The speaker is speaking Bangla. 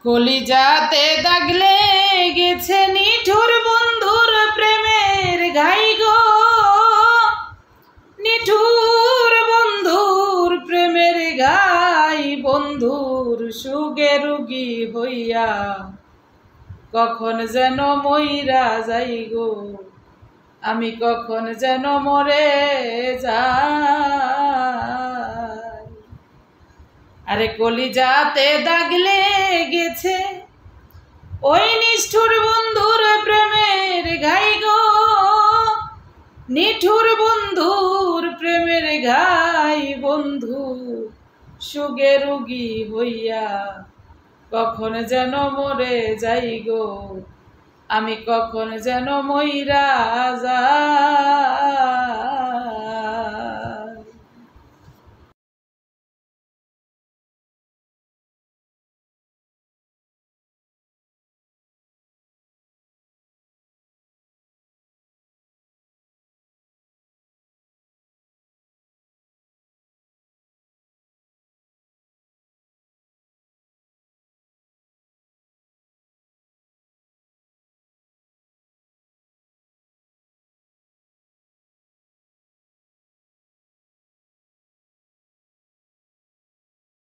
কলিজাতে দাগ লেগেছে নিঠুর বন্ধুর প্রেমের ঘাই গো, নিঠুর বন্ধুর প্রেমের ঘাই। বন্ধুর সুগে রুগী হইয়া কখন যেন মইরা যাই গো, আমি কখন যেন মরে যাই। আরে কলিজাতে দাগ লেগেছে ওই নিষ্ঠুর বন্ধুর প্রেমের ঘাই গো, নিঠুর বন্ধুর প্রেমের ঘাই। বন্ধু সুগে রুগী হইয়া কখন যেন মরে যাই গো, আমি কখন যেন মইরা যাই।